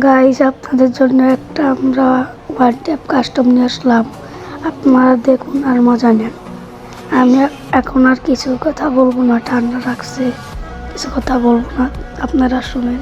Guys, আপনাদের জন্য একটা আমরা ওয়ান ট্যাপ কাস্টম নিয়ে আসলাম। আপনারা দেখুন আর মজা নেন। আমি এখন আর কিছু কথা বলবো না, ঠান্ডা রাখছে, কিছু কথা বলবো না, আপনারা শুনেন।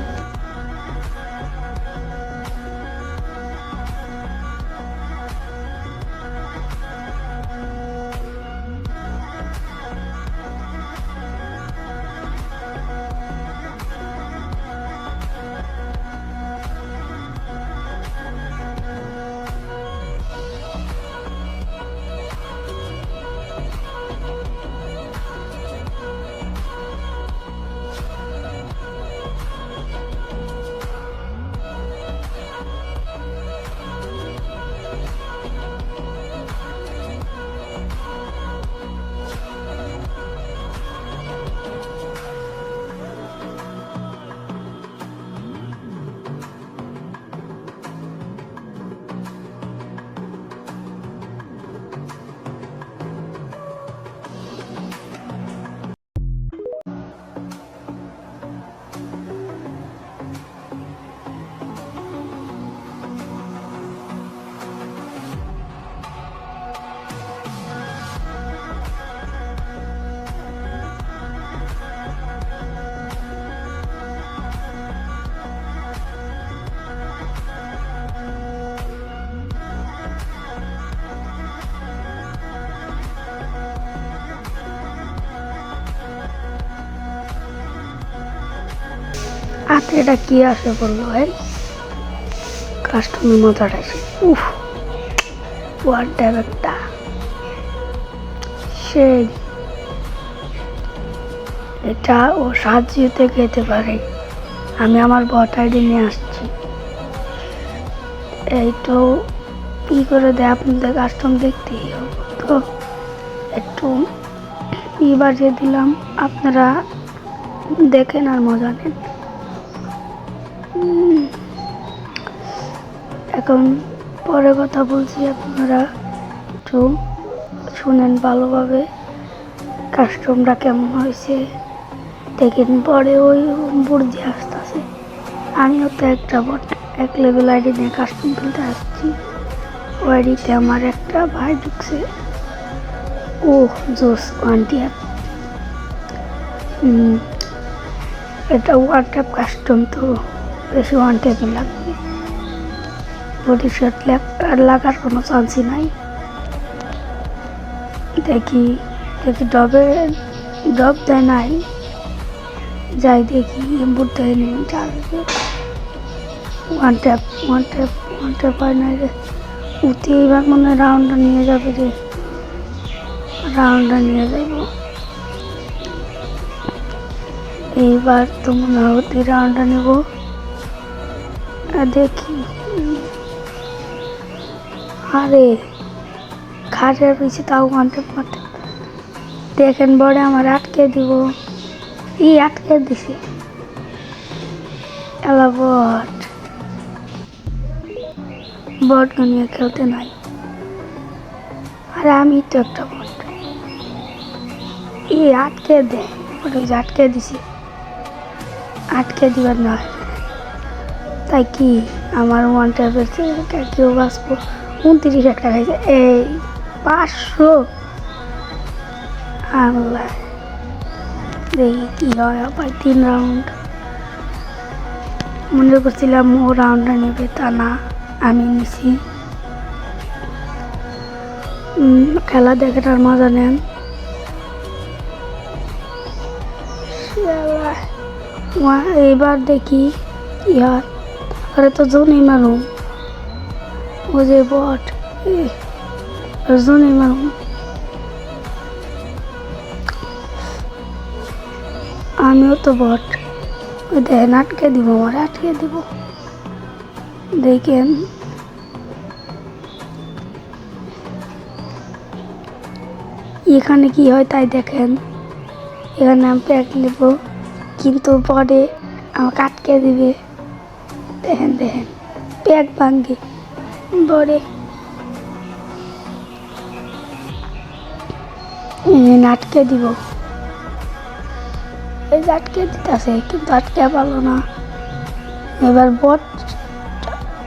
আতে এটা কি আসে বললো ভাই, কাস্টমের মজাটা আসে। উফ, ওয়ান ট্যাপ একটা সেই, এটা ও সাহায্যতে খেতে পারে। আমি আমার বট আইডি নিয়ে আসছি, এই তো কি করে দেয় আপনাদের কাস্টম দেখতেই হবে তো, একটু বাজিয়ে দিলাম, আপনারা দেখেন আর মজা নেন। এখন পরে কথা বলছি, আপনারা একটু শুনেন ভালোভাবে। কাস্টমটা কেমন হয়েছে দেখেন, পরে ওই বুঝে আসতেছে। আমিও তো একটা বট এক লেভেল আইডি নিয়ে কাস্টম খেলতে আসছি। ওই আইডিতে আমার একটা ভাই ঢুকছে, ও জোস ওয়ান ট্যাপ। এটা ওয়ান ট্যাপ কাস্টম, তো বেশি ওয়ান ট্যাপই লাগবে, বডি শট লাগার কোনো চান্সই নাই। দেখি ডব দেয় নাই, যাই দেখি ইম্পুট দেয় নি, ওয়ান ট্যাপ হয় নাই রে। উঠে এবার মনে হয় রাউন্ডটা নিয়ে যাবে রে, রাউন্ডটা নিয়ে যাব এইবার, তো মনে হতে রাউন্ডটা নেব। দেখি, আরে খাটের পিছিয়ে তাও ওয়ান ট্যাপ মারতে দেখেন, বড়ে আমার আটকে দিব, আটকে দিছে এলা বট নিয়ে খেলতে নাই। আরে আমি তো একটা বট, আটকে দে, আটকে দিছি, আটকে দিবার নয় তাই কি আমার ওয়ান ট্যাপের কেউ বাঁচবো। 29 একটা খাইছে, এই 500। আল্লাহ, দেখি কি হয়। আবার 3 রাউন্ড, মনে করছিলাম ও রাউন্ডটা নেবে, তা না, আমি নিছি। খেলা দেখাটার মজা নেন। এবার দেখি কি হয়। আরে তো জোনই মারুম, ও যে বট, জোনই মারুম। আমিও তো বট, ওই দেখেন আটকে দিব, আমার আটকে দিব। দেখেন এখানে কি হয় তাই দেখেন। এখানে আমি প্যাক নেব, কিন্তু পরে আমাকে আটকে দিবে। দেখেন প্যাক ভাঙ্গে পরে আটকে দিব, এই যে আটকে দিতেছে, কিন্তু আটকে পারলো না। এবার বট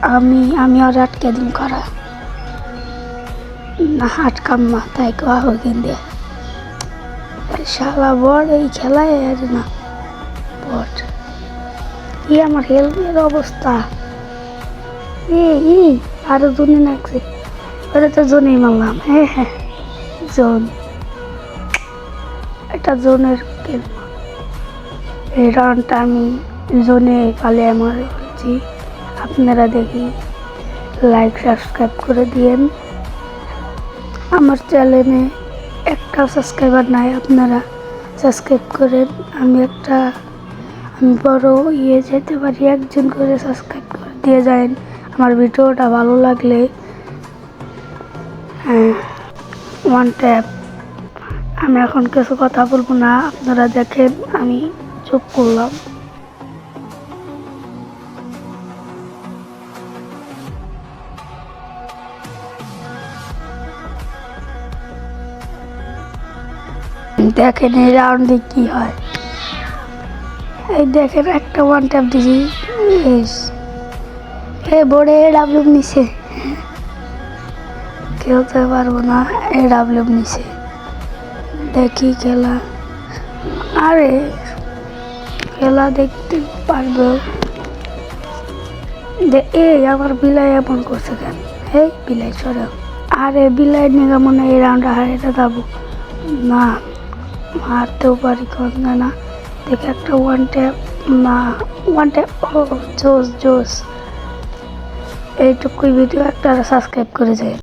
আমি আর আটকে দিন করা না আটকাম না তাই কোয়া ওইখান দিয়ে শালা বড় এই খেলায় আর না বট কি আমার হেলমের অবস্থা এই আরো জনে লাগছে ওরা তো জনেই মারলাম হ্যাঁ জোন এটা জোনের খেল এই রাউন্ডটা আমি জোনে পালিয়ে মারে বলছি আপনারা দেখি লাইক সাবস্ক্রাইব করে দিয়েন আমার চ্যানেলে একটা সাবস্ক্রাইবার নাই আপনারা সাবস্ক্রাইব করেন আমি বড় যেতে পারি একজন করে সাবস্ক্রাইব করে দিয়ে যান আমার ভিডিওটা ভালো লাগলে ওয়ান ট্যাপ আমি এখন কিছু কথা বলবো না আপনারা দেখেন আমি চুপ করলাম দেখেন এই রাউন্ডে কি হয় এই দেখেন একটা ওয়ান ট্যাপ দিছি বোর্ডে ডাবলুম নিছে খেলতে পারবো না ডাবলুম নিছে দেখি খেলা আরে খেলা দেখতে পারবো আমার বিলাই এমন করছে কেন এই বিলাই সরে আরে বিলাই নিয়ে মনে এই রাউন্ডে হারিয়ে যাবো না মারতেও পারি কোন না দেখে একটা ওয়ান ট্যাপ ও জোস এইটুকুই ভিডিও একটা সাবস্ক্রাইব করে যায়।